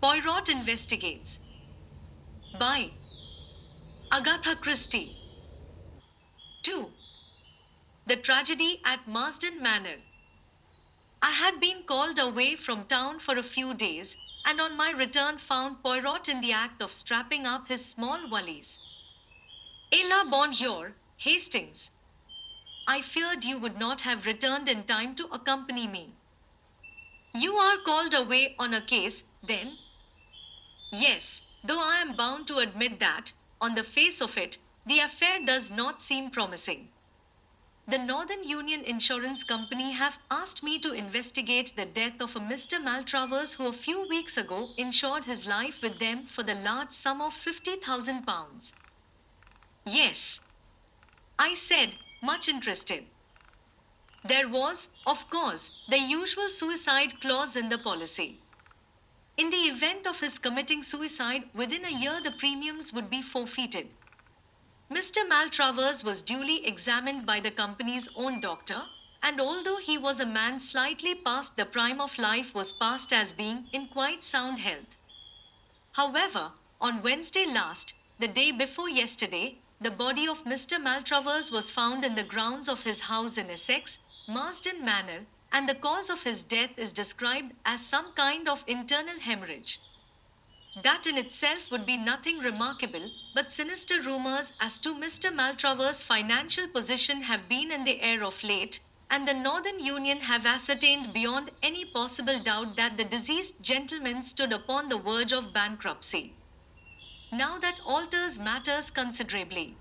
Poirot Investigates by Agatha Christie. 2. The Tragedy at Marsdon Manor. I had been called away from town for a few days, and on my return found Poirot in the act of strapping up his small valise. "La bonjour, Hastings. I feared you would not have returned in time to accompany me." "You are called away on a case, then?" "Yes, though I am bound to admit that, on the face of it, the affair does not seem promising. The Northern Union Insurance Company have asked me to investigate the death of a Mr. Maltravers who a few weeks ago insured his life with them for the large sum of £50,000. "Yes," I said, much interested. "There was, of course, the usual suicide clause in the policy. In the event of his committing suicide within a year, the premiums would be forfeited. Mr. Maltravers was duly examined by the company's own doctor, and although he was a man slightly past the prime of life, was passed as being in quite sound health. However, on Wednesday last, the day before yesterday, the body of Mr. Maltravers was found in the grounds of his house in Essex, Marsdon Manor, and the cause of his death is described as some kind of internal hemorrhage. That in itself would be nothing remarkable, but sinister rumors as to Mr. Maltravers' financial position have been in the air of late, and the Northern Union have ascertained beyond any possible doubt that the deceased gentleman stood upon the verge of bankruptcy. Now that alters matters considerably.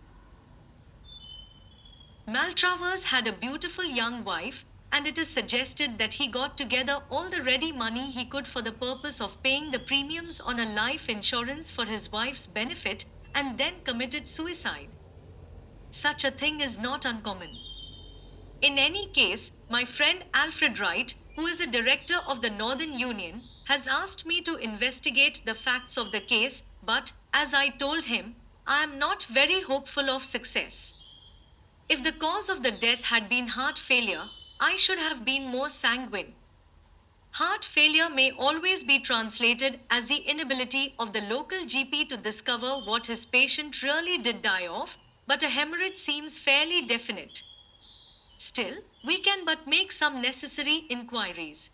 Maltravers had a beautiful young wife, and it is suggested that he got together all the ready money he could for the purpose of paying the premiums on a life insurance for his wife's benefit, and then committed suicide. Such a thing is not uncommon. In any case, my friend Alfred Wright, who is a director of the Northern Union, has asked me to investigate the facts of the case, but, as I told him, I am not very hopeful of success. If the cause of the death had been heart failure, I should have been more sanguine. Heart failure may always be translated as the inability of the local GP to discover what his patient really did die of, but a hemorrhage seems fairly definite. Still, we can but make some necessary inquiries.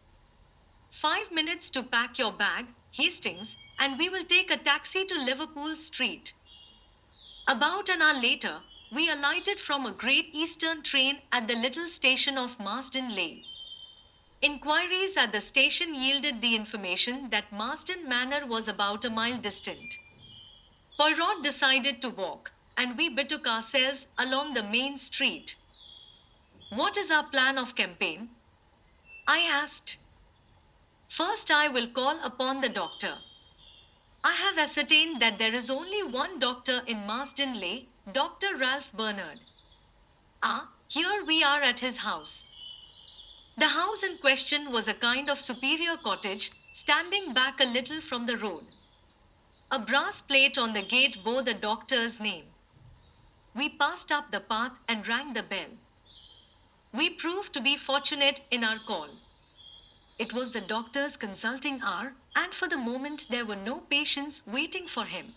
5 minutes to pack your bag, Hastings, and we will take a taxi to Liverpool Street. About an hour later, we alighted from a Great Eastern train at the little station of Marsdon Leigh. Inquiries at the station yielded the information that Marsdon Manor was about a mile distant. Poirot decided to walk, and we betook ourselves along the main street. "What is our plan of campaign?" I asked. "First, I will call upon the doctor. I have ascertained that there is only one doctor in Marsdon Leigh, Dr. Ralph Bernard. Here we are at his house." The house in question was a kind of superior cottage, standing back a little from the road. A brass plate on the gate bore the doctor's name. We passed up the path and rang the bell. We proved to be fortunate in our call. It was the doctor's consulting hour, and for the moment there were no patients waiting for him.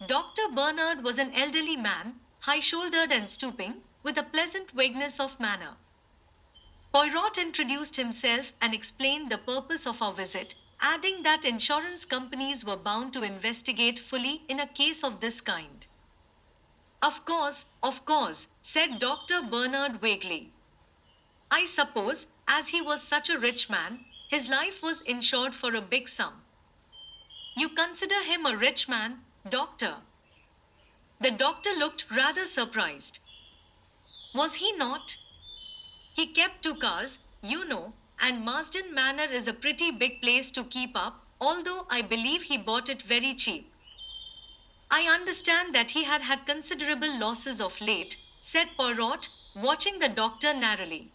Dr. Bernard was an elderly man, high-shouldered and stooping, with a pleasant vagueness of manner. Poirot introduced himself and explained the purpose of our visit, adding that insurance companies were bound to investigate fully in a case of this kind. Of course," said Dr. Bernard vaguely. "I suppose, as he was such a rich man, his life was insured for a big sum." "You consider him a rich man, doctor?" The doctor looked rather surprised. "Was he not? He kept 2 cars, you know, and Marsdon Manor is a pretty big place to keep up, although I believe he bought it very cheap." "I understand that he had had considerable losses of late," said Poirot, watching the doctor narrowly.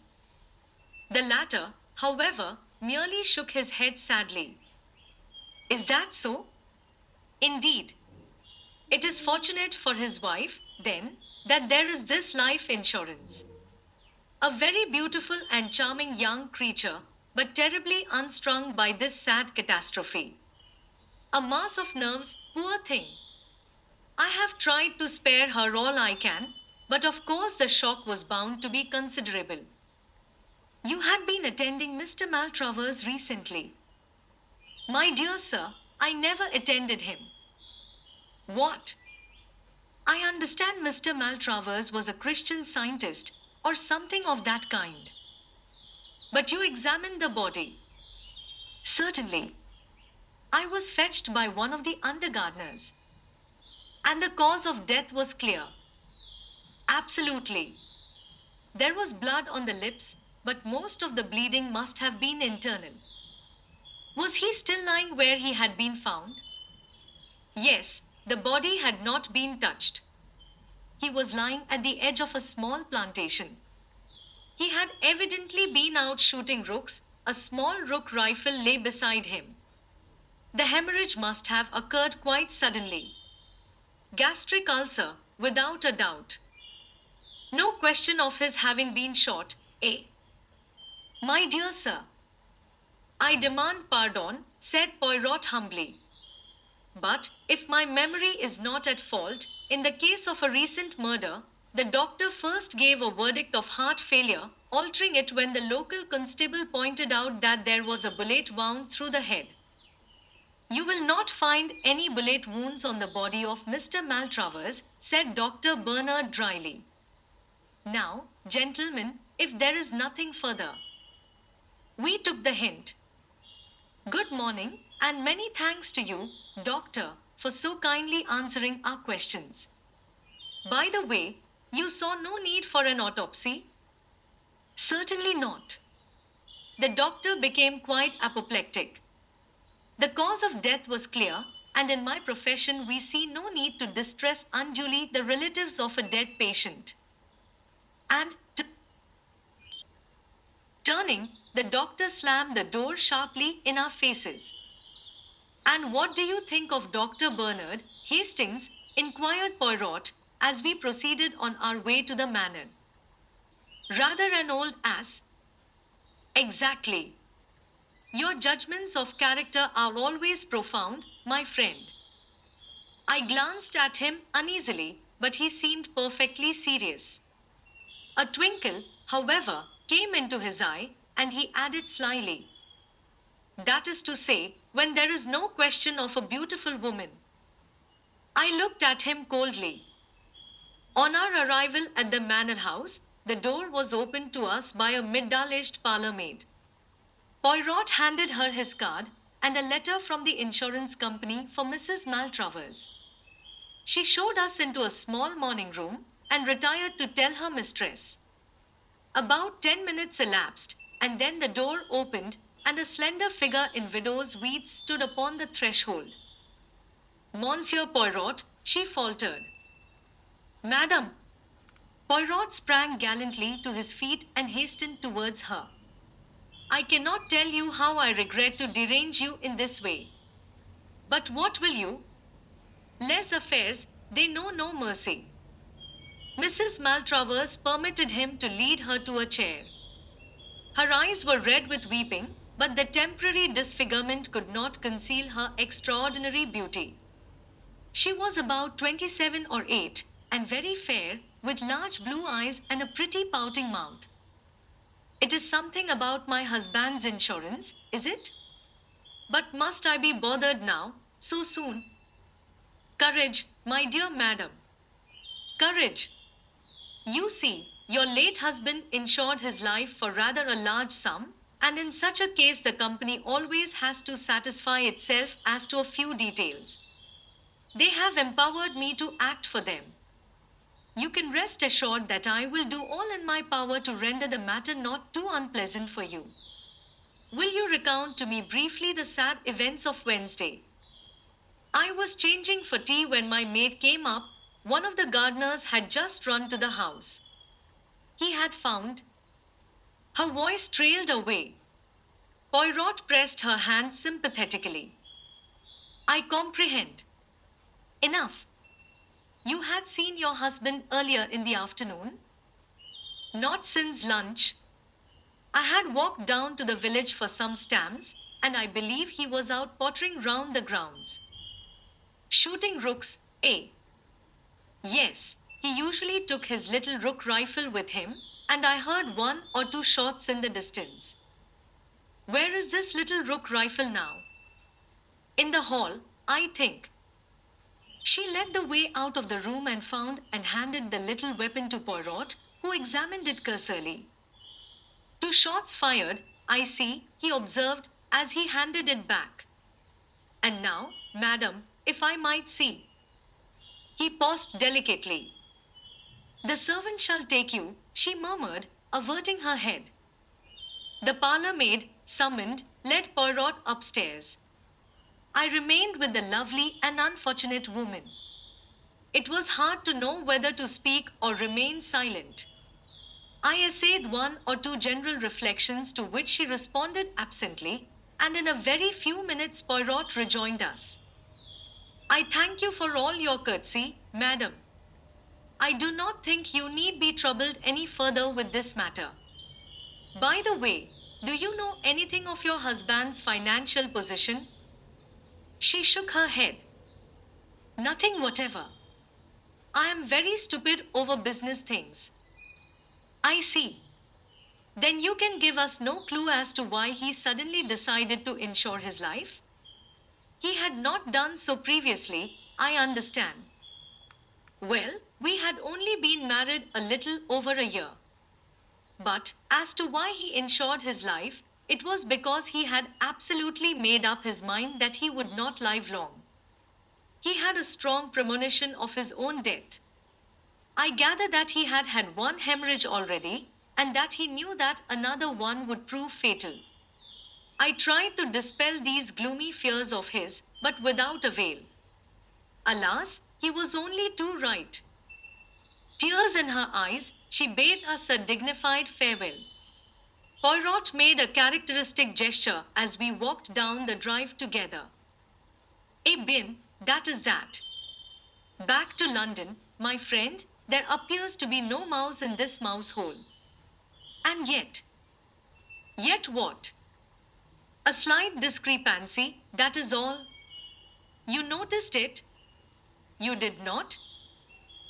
The latter, however, merely shook his head sadly. "Is that so?" "Indeed. It is fortunate for his wife, then, that there is this life insurance. A very beautiful and charming young creature, but terribly unstrung by this sad catastrophe. A mass of nerves, poor thing. I have tried to spare her all I can, but of course the shock was bound to be considerable. You had been attending Mr. Maltravers recently. My dear sir, I never attended him. What? I understand Mr. Maltravers was a Christian Scientist, or something of that kind. But you examined the body. Certainly. I was fetched by one of the undergardeners. And the cause of death was clear. Absolutely. There was blood on the lips, but most of the bleeding must have been internal. Was he still lying where he had been found? Yes, the body had not been touched. He was lying at the edge of a small plantation. He had evidently been out shooting rooks. A small rook rifle lay beside him. The hemorrhage must have occurred quite suddenly. Gastric ulcer, without a doubt. No question of his having been shot, eh? My dear sir, I demand pardon, said Poirot humbly. But, if my memory is not at fault, in the case of a recent murder, the doctor first gave a verdict of heart failure, altering it when the local constable pointed out that there was a bullet wound through the head. You will not find any bullet wounds on the body of Mr. Maltravers, said Dr. Bernard dryly. Now, gentlemen, if there is nothing further. We took the hint. Good morning, and many thanks to you, Doctor, for so kindly answering our questions. By the way, you saw no need for an autopsy? Certainly not. The doctor became quite apoplectic. The cause of death was clear, and in my profession we see no need to distress unduly the relatives of a dead patient. And, turning, the doctor slammed the door sharply in our faces. And what do you think of Dr. Bernard Hastings? Inquired Poirot, as we proceeded on our way to the manor. Rather an old ass. Exactly. Your judgments of character are always profound, my friend. I glanced at him uneasily, but he seemed perfectly serious. A twinkle, however, came into his eye, and he added slyly, that is to say, when there is no question of a beautiful woman. I looked at him coldly. On our arrival at the manor house, the door was opened to us by a middle-aged parlour maid. Poirot handed her his card and a letter from the insurance company for Mrs. Maltravers. She showed us into a small morning room and retired to tell her mistress. About 10 minutes elapsed, and then the door opened, and a slender figure in widow's weeds stood upon the threshold. Monsieur Poirot, she faltered. Madam. Poirot sprang gallantly to his feet and hastened towards her. I cannot tell you how I regret to derange you in this way. But what will you? Les affairs, they know no mercy. Mrs. Maltravers permitted him to lead her to a chair. Her eyes were red with weeping, but the temporary disfigurement could not conceal her extraordinary beauty. She was about 27 or 8, and very fair, with large blue eyes and a pretty pouting mouth. It is something about my husband's insurance, is it? But must I be bothered now, so soon? Courage, my dear madam. Courage. You see, your late husband insured his life for rather a large sum, and in such a case the company always has to satisfy itself as to a few details. They have empowered me to act for them. You can rest assured that I will do all in my power to render the matter not too unpleasant for you. Will you recount to me briefly the sad events of Wednesday? I was changing for tea when my maid came up. One of the gardeners had just run to the house. He had found. Her voice trailed away. Poirot pressed her hand sympathetically. I comprehend. Enough. You had seen your husband earlier in the afternoon? Not since lunch. I had walked down to the village for some stamps, and I believe he was out pottering round the grounds. Shooting rooks, eh? Yes, he usually took his little rook rifle with him, and I heard one or two shots in the distance. Where is this little rook rifle now? In the hall, I think. She led the way out of the room and found and handed the little weapon to Poirot, who examined it cursorily. Two shots fired, I see, he observed as he handed it back. And now, madam, if I might see. He paused delicately. The servant shall take you, she murmured, averting her head. The parlour maid, summoned, led Poirot upstairs. I remained with the lovely and unfortunate woman. It was hard to know whether to speak or remain silent. I essayed one or two general reflections to which she responded absently, and in a very few minutes Poirot rejoined us. I thank you for all your courtesy, madam. I do not think you need be troubled any further with this matter. By the way, do you know anything of your husband's financial position? She shook her head. Nothing whatever. I am very stupid over business things. I see. Then you can give us no clue as to why he suddenly decided to insure his life? He had not done so previously, I understand. Well, we had only been married a little over a year. But as to why he insured his life, it was because he had absolutely made up his mind that he would not live long. He had a strong premonition of his own death. I gather that he had had one hemorrhage already, and that he knew that another one would prove fatal. I tried to dispel these gloomy fears of his, but without avail. Alas, he was only too right. Tears in her eyes, she bade us a dignified farewell. Poirot made a characteristic gesture as we walked down the drive together. Eh bien, that is that. Back to London, my friend, there appears to be no mouse in this mouse hole. And yet what? A slight discrepancy, that is all. You noticed it? You did not?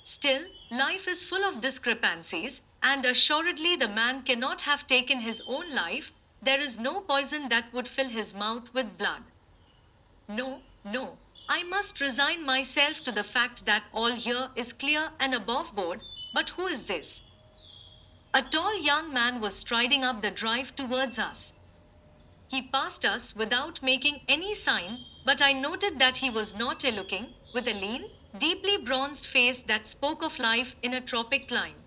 Still, life is full of discrepancies, and assuredly the man cannot have taken his own life. There is no poison that would fill his mouth with blood. No, no, I must resign myself to the fact that all here is clear and above board, but who is this? A tall young man was striding up the drive towards us. He passed us without making any sign, but I noted that he was not ill-looking, with a lean, deeply bronzed face that spoke of life in a tropic clime.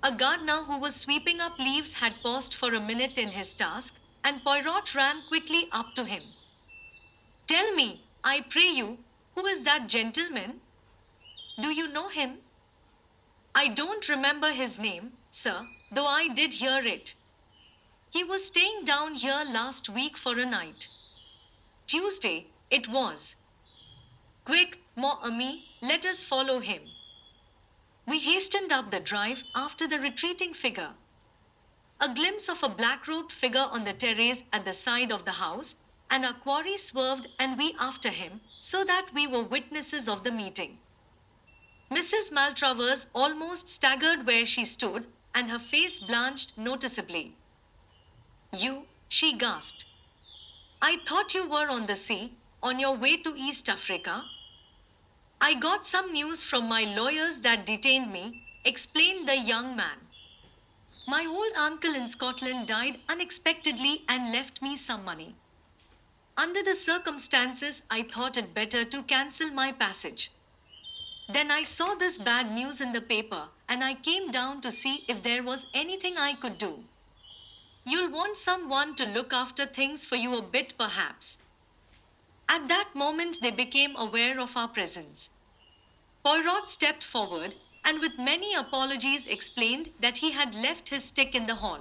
A gardener who was sweeping up leaves had paused for a minute in his task, and Poirot ran quickly up to him. Tell me, I pray you, who is that gentleman? Do you know him? I don't remember his name, sir, though I did hear it. He was staying down here last week for a night. Tuesday, it was. Quick, mon ami, let us follow him. We hastened up the drive after the retreating figure. A glimpse of a black-robed figure on the terrace at the side of the house, and our quarry swerved and we after him, so that we were witnesses of the meeting. Mrs. Maltravers almost staggered where she stood, and her face blanched noticeably. You, she gasped. I thought you were on the sea, on your way to East Africa. I got some news from my lawyers that detained me, explained the young man. My old uncle in Scotland died unexpectedly and left me some money. Under the circumstances, I thought it better to cancel my passage. Then I saw this bad news in the paper, and I came down to see if there was anything I could do. You'll want someone to look after things for you a bit, perhaps. At that moment, they became aware of our presence. Poirot stepped forward, and with many apologies explained that he had left his stick in the hall.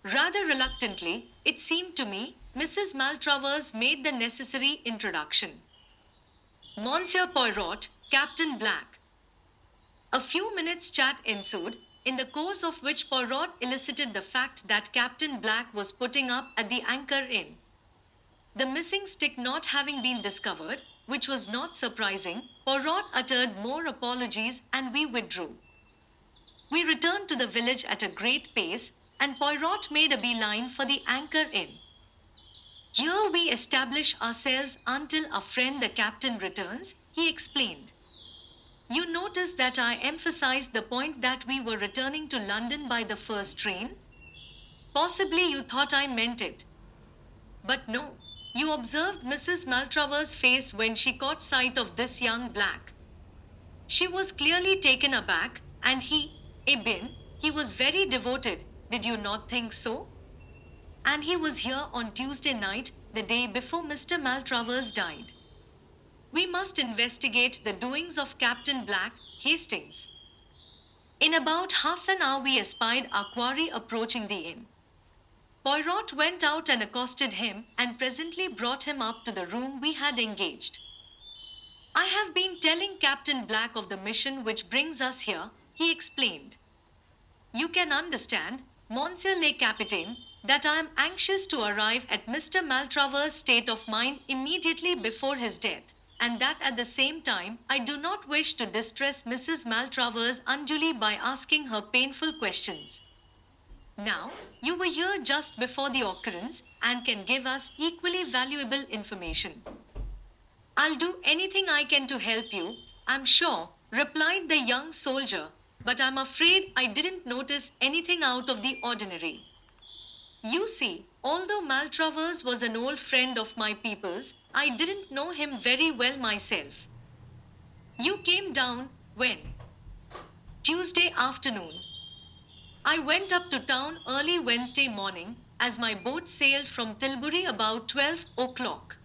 Rather reluctantly, it seemed to me, Mrs. Maltravers made the necessary introduction. Monsieur Poirot, Captain Black. A few minutes' chat ensued, in the course of which Poirot elicited the fact that Captain Black was putting up at the Anchor Inn. The missing stick not having been discovered, which was not surprising. Poirot uttered more apologies and we withdrew. We returned to the village at a great pace, and Poirot made a beeline for the Anchor Inn. Here we establish ourselves until our friend the captain returns, he explained. You notice that I emphasized the point that we were returning to London by the first train? Possibly you thought I meant it. But no, you observed Mrs. Maltravers's face when she caught sight of this young black. She was clearly taken aback, and he was very devoted, did you not think so? And he was here on Tuesday night, the day before Mr. Maltravers died. We must investigate the doings of Captain Black, Hastings. In about half an hour we espied our quarry approaching the inn. Poirot went out and accosted him and presently brought him up to the room we had engaged. I have been telling Captain Black of the mission which brings us here, he explained. You can understand, Monsieur le Capitaine, that I am anxious to arrive at Mr. Maltravers's state of mind immediately before his death, and that at the same time I do not wish to distress Mrs. Maltravers unduly by asking her painful questions. Now, you were here just before the occurrence and can give us equally valuable information. I'll do anything I can to help you, I'm sure, replied the young soldier, but I'm afraid I didn't notice anything out of the ordinary. You see, although Maltravers was an old friend of my people's, I didn't know him very well myself. You came down when? Tuesday afternoon. I went up to town early Wednesday morning, as my boat sailed from Tilbury about 12 o'clock.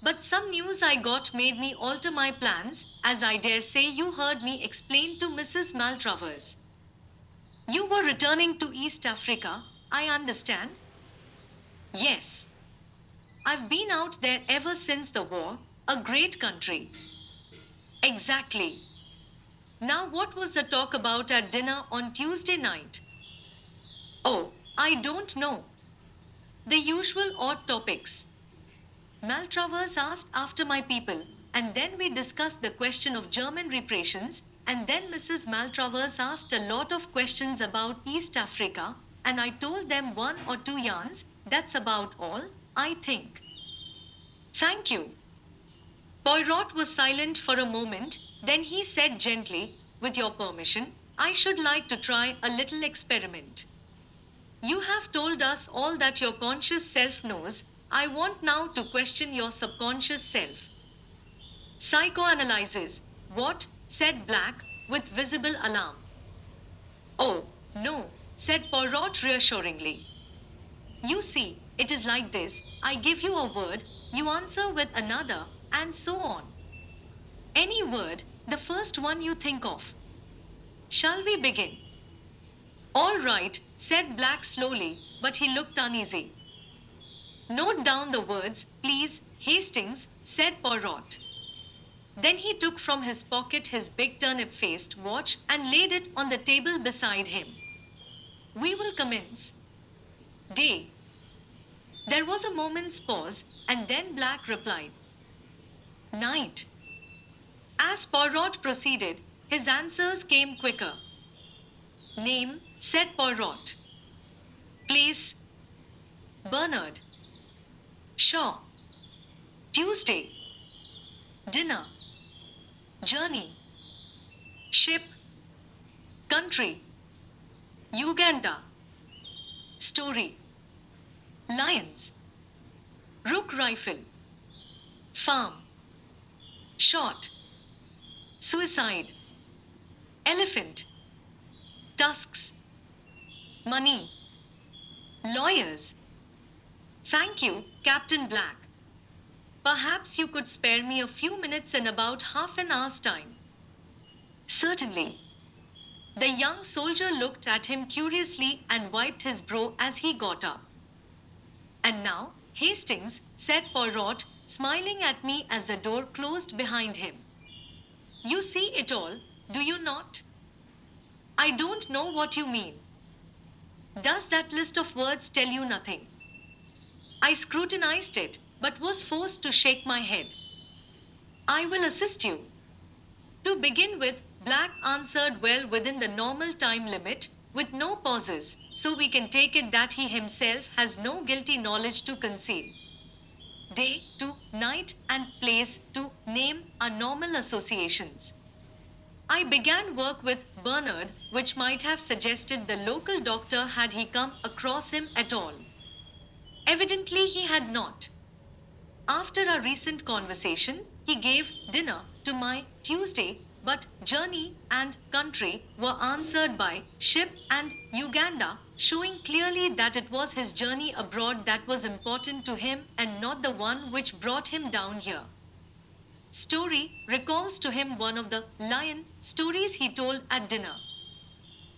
But some news I got made me alter my plans, as I dare say you heard me explain to Mrs. Maltravers. You were returning to East Africa, I understand? Yes. I've been out there ever since the war, a great country. Exactly. Now what was the talk about at dinner on Tuesday night? Oh, I don't know. The usual odd topics. Maltravers asked after my people, and then we discussed the question of German reparations, and then Mrs. Maltravers asked a lot of questions about East Africa, and I told them one or two yarns, that's about all, I think. Thank you. Poirot was silent for a moment, then he said gently, with your permission, I should like to try a little experiment. You have told us all that your conscious self knows, I want now to question your subconscious self. Psychoanalysis, what? Said Black, with visible alarm. Oh, no, said Poirot reassuringly. You see, it is like this, I give you a word, you answer with another, and so on. Any word, the first one you think of. Shall we begin? All right, said Black slowly, but he looked uneasy. Note down the words, please, Hastings, said Poirot. Then he took from his pocket his big turnip-faced watch and laid it on the table beside him. We will commence. Day. There was a moment's pause, and then Black replied. Night. As Poirot proceeded, his answers came quicker. Name, said Poirot. Place. Bernard. Shaw. Tuesday. Dinner. Journey. Ship. Country. Uganda. Story. Lions. Rook rifle. Farm. Shot. Suicide. Elephant. Tusks. Money. Lawyers. Thank you, Captain Black. Perhaps you could spare me a few minutes in about half an hour's time. Certainly. The young soldier looked at him curiously and wiped his brow as he got up. And now, Hastings, said Poirot, smiling at me as the door closed behind him. You see it all, do you not? I don't know what you mean. Does that list of words tell you nothing? I scrutinized it, but was forced to shake my head. I will assist you. To begin with, Black answered well within the normal time limit, with no pauses, so we can take it that he himself has no guilty knowledge to conceal. Day to night and place to name are normal associations. I began work with Bernard, which might have suggested the local doctor had he come across him at all. Evidently, he had not. After our recent conversation, he gave dinner to my Tuesday, but journey and country were answered by ship and Uganda, showing clearly that it was his journey abroad that was important to him and not the one which brought him down here. Story recalls to him one of the lion stories he told at dinner.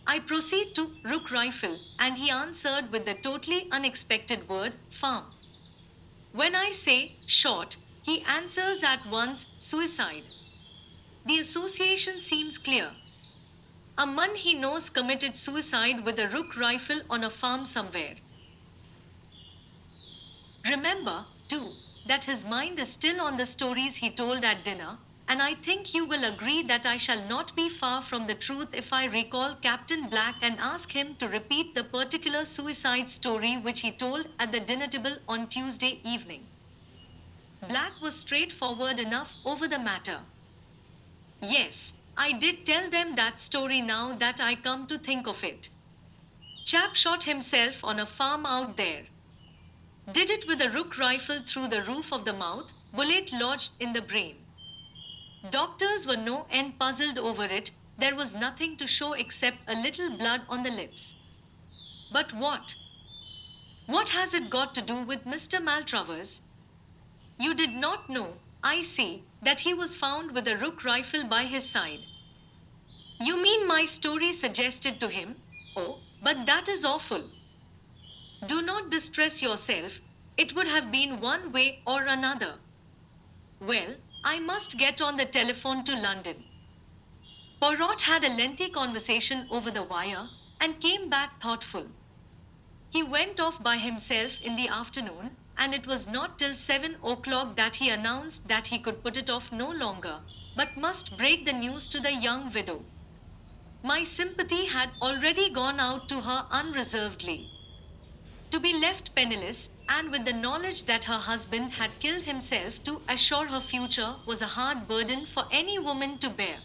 I proceed to Rook Rifle, and he answered with the totally unexpected word farm. When I say shot, he answers at once suicide. The association seems clear. A man he knows committed suicide with a rook rifle on a farm somewhere. Remember, too, that his mind is still on the stories he told at dinner, and I think you will agree that I shall not be far from the truth if I recall Captain Black and ask him to repeat the particular suicide story which he told at the dinner table on Tuesday evening. Black was straightforward enough over the matter. Yes, I did tell them that story now that I come to think of it. Chap shot himself on a farm out there. Did it with a rook rifle through the roof of the mouth, bullet lodged in the brain. Doctors were no end puzzled over it, there was nothing to show except a little blood on the lips. But what? What has it got to do with Mr. Maltravers? You did not know, I see, that he was found with a rook rifle by his side. You mean my story suggested to him? Oh, but that is awful. Do not distress yourself, it would have been one way or another. Well, I must get on the telephone to London. Poirot had a lengthy conversation over the wire and came back thoughtful. He went off by himself in the afternoon, and it was not till 7 o'clock that he announced that he could put it off no longer, but must break the news to the young widow. My sympathy had already gone out to her unreservedly. To be left penniless, and with the knowledge that her husband had killed himself to assure her future, was a hard burden for any woman to bear.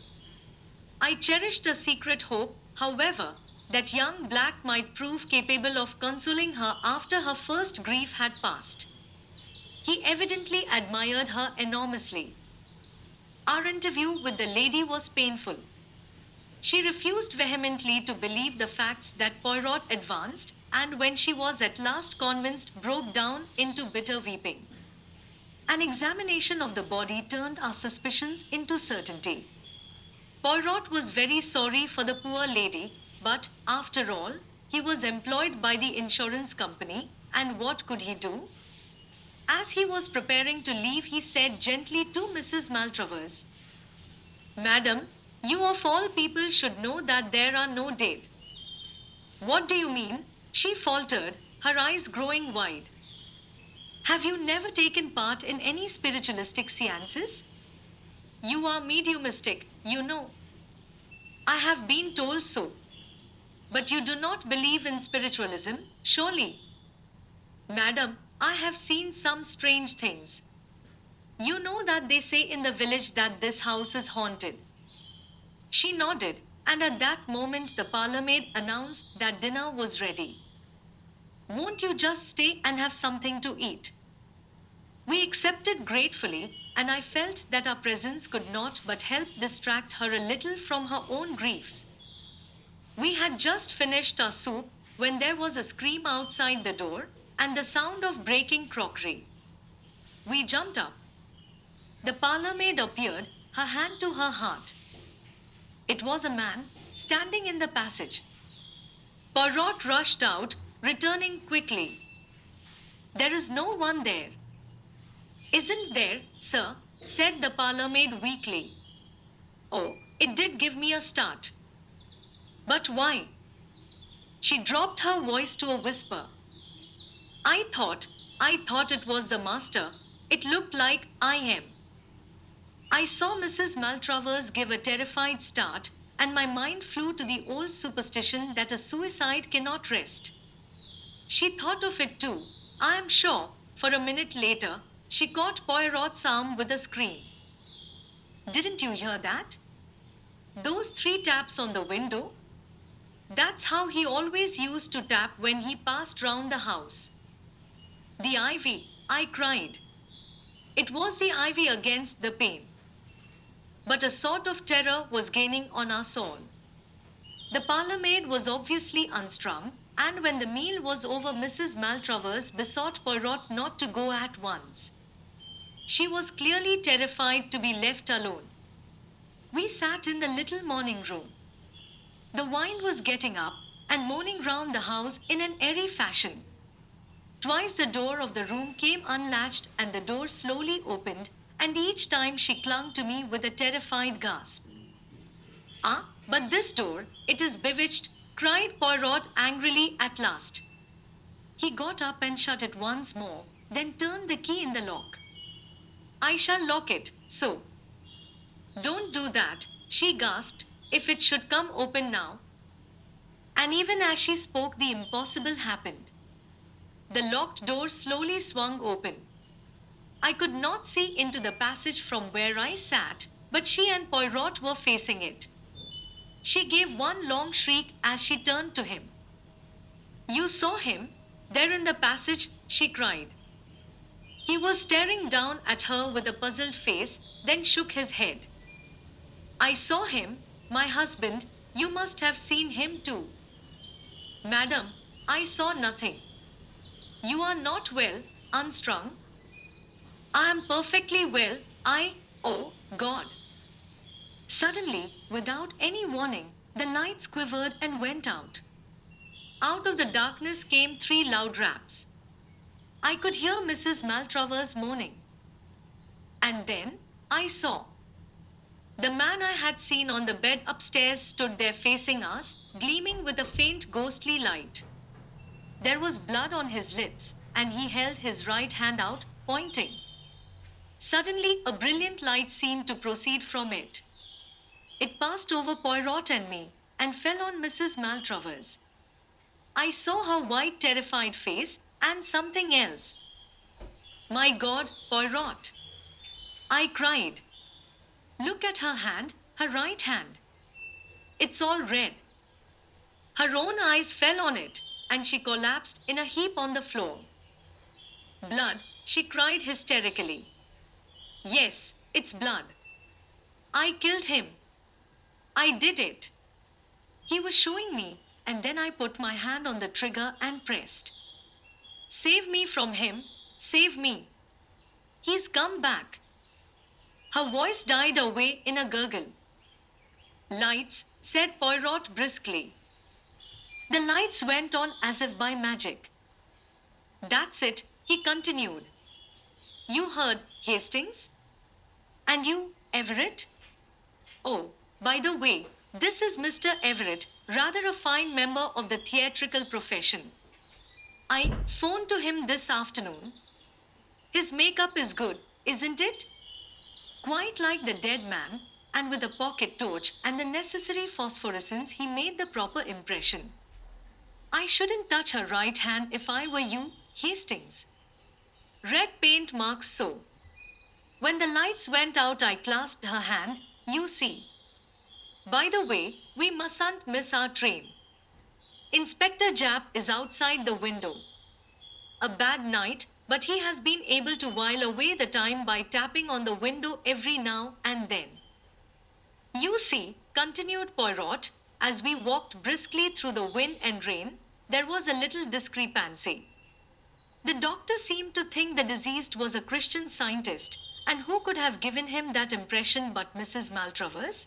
I cherished a secret hope, however, that young Black might prove capable of consoling her after her first grief had passed. He evidently admired her enormously. Our interview with the lady was painful. She refused vehemently to believe the facts that Poirot advanced, and when she was at last convinced, broke down into bitter weeping. An examination of the body turned our suspicions into certainty. Poirot was very sorry for the poor lady, but, after all, he was employed by the insurance company, and what could he do? As he was preparing to leave, he said gently to Mrs. Maltravers, "Madam, you of all people should know that there are no dead." "What do you mean?" she faltered, her eyes growing wide. "Have you never taken part in any spiritualistic seances? You are mediumistic, you know." "I have been told so." "But you do not believe in spiritualism, surely?" "Madam, I have seen some strange things. You know that they say in the village that this house is haunted." She nodded, and at that moment the parlour-maid announced that dinner was ready. "Won't you just stay and have something to eat?" We accepted gratefully, and I felt that our presence could not but help distract her a little from her own griefs. We had just finished our soup when there was a scream outside the door and the sound of breaking crockery. We jumped up. The parlour-maid appeared, her hand to her heart. It was a man, standing in the passage. Poirot rushed out, returning quickly. "There is no one there." "Isn't there, sir?" said the parlour-maid weakly. Oh, it did give me a start. "But why?" She dropped her voice to a whisper. I thought it was the master. It looked like I am." I saw Mrs. Maltravers give a terrified start, and my mind flew to the old superstition that a suicide cannot rest. She thought of it too, I am sure, for a minute later, she caught Poirot's arm with a scream. Didn't you hear that? Those three taps on the window? That's how he always used to tap when he passed round the house. The ivy, I cried. It was the ivy against the pane. But a sort of terror was gaining on us all. The parlour maid was obviously unstrung, and when the meal was over, Mrs. Maltravers besought Poirot not to go at once. She was clearly terrified to be left alone. We sat in the little morning room. The wine was getting up and moaning round the house in an airy fashion. Twice the door of the room came unlatched and the door slowly opened, and each time she clung to me with a terrified gasp. Ah, but this door, it is bewitched, cried Poirot angrily at last. He got up and shut it once more, then turned the key in the lock. I shall lock it, so. Don't do that, she gasped, if it should come open now. And even as she spoke, the impossible happened. The locked door slowly swung open. I could not see into the passage from where I sat, but she and Poirot were facing it. She gave one long shriek as she turned to him. You saw him? There in the passage, she cried. He was staring down at her with a puzzled face, then shook his head. I saw him, my husband, you must have seen him too. Madam, I saw nothing. You are not well, unstrung? I am perfectly well, oh God. Suddenly, without any warning, the lights quivered and went out. Out of the darkness came three loud raps. I could hear Mrs. Maltravers moaning. And then, I saw. The man I had seen on the bed upstairs stood there facing us, gleaming with a faint ghostly light. There was blood on his lips, and he held his right hand out, pointing. Suddenly, a brilliant light seemed to proceed from it. It passed over Poirot and me, and fell on Mrs. Maltravers. I saw her white, terrified face, and something else. My God, Poirot! I cried. Look at her hand, her right hand. It's all red. Her own eyes fell on it, and she collapsed in a heap on the floor. Blood, she cried hysterically. Yes, it's blood. I killed him. I did it. He was showing me, and then I put my hand on the trigger and pressed. Save me from him, save me. He's come back. Her voice died away in a gurgle. Lights, said Poirot briskly. The lights went on as if by magic. That's it, he continued. You heard Hastings? And you, Everett? Oh, by the way, this is Mr. Everett, rather a fine member of the theatrical profession. I phoned to him this afternoon. His makeup is good, isn't it? Quite like the dead man, and with a pocket torch and the necessary phosphorescence, he made the proper impression. I shouldn't touch her right hand if I were you, Hastings. Red paint marks so. When the lights went out, I clasped her hand, you see. By the way, we mustn't miss our train. Inspector Japp is outside the window. A bad night, but he has been able to while away the time by tapping on the window every now and then. You see, continued Poirot, as we walked briskly through the wind and rain, there was a little discrepancy. The doctor seemed to think the deceased was a Christian Scientist, and who could have given him that impression but Mrs. Maltravers?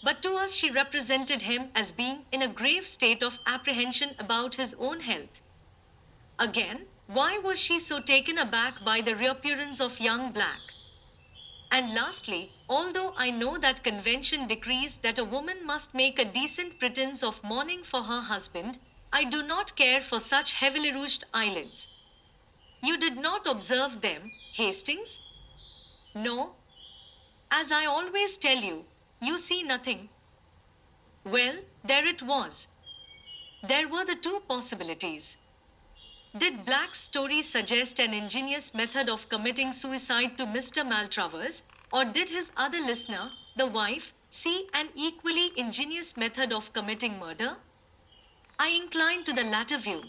But to us she represented him as being in a grave state of apprehension about his own health. Again, why was she so taken aback by the reappearance of young Black? And lastly, although I know that convention decrees that a woman must make a decent pretense of mourning for her husband, I do not care for such heavily rouged eyelids. You did not observe them, Hastings? No? As I always tell you, you see nothing. Well, there it was. There were the two possibilities. Did Black's story suggest an ingenious method of committing suicide to Mr. Maltravers, or did his other listener, the wife, see an equally ingenious method of committing murder? I incline to the latter view.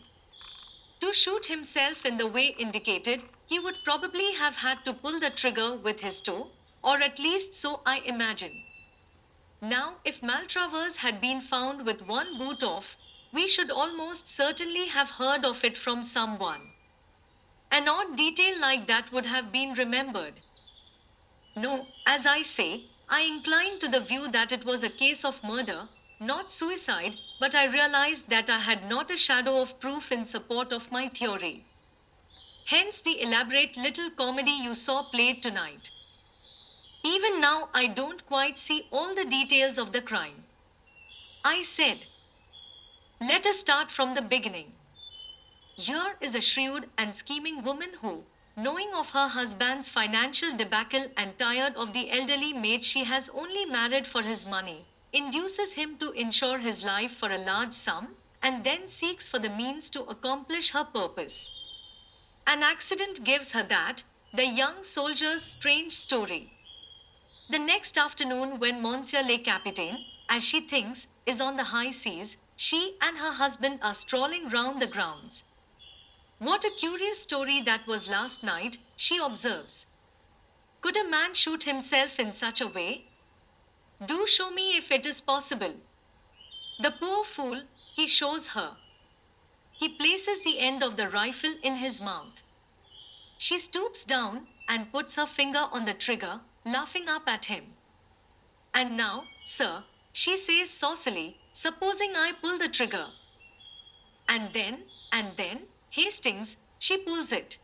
To shoot himself in the way indicated, he would probably have had to pull the trigger with his toe, or at least so I imagine. Now, if Maltravers had been found with one boot off, we should almost certainly have heard of it from someone. An odd detail like that would have been remembered. No, as I say, I incline to the view that it was a case of murder, not suicide, but I realized that I had not a shadow of proof in support of my theory. Hence the elaborate little comedy you saw played tonight. Even now, I don't quite see all the details of the crime. I said, let us start from the beginning. Here is a shrewd and scheming woman who, knowing of her husband's financial debacle and tired of the elderly maid she has only married for his money, induces him to insure his life for a large sum, and then seeks for the means to accomplish her purpose. An accident gives her that, the young soldier's strange story. The next afternoon, when Monsieur le Capitaine, as she thinks, is on the high seas, she and her husband are strolling round the grounds. What a curious story that was last night, she observes. Could a man shoot himself in such a way? Do show me if it is possible. The poor fool, he shows her. He places the end of the rifle in his mouth. She stoops down and puts her finger on the trigger, laughing up at him. And now, sir, she says saucily, supposing I pull the trigger. And then, Hastings, she pulls it.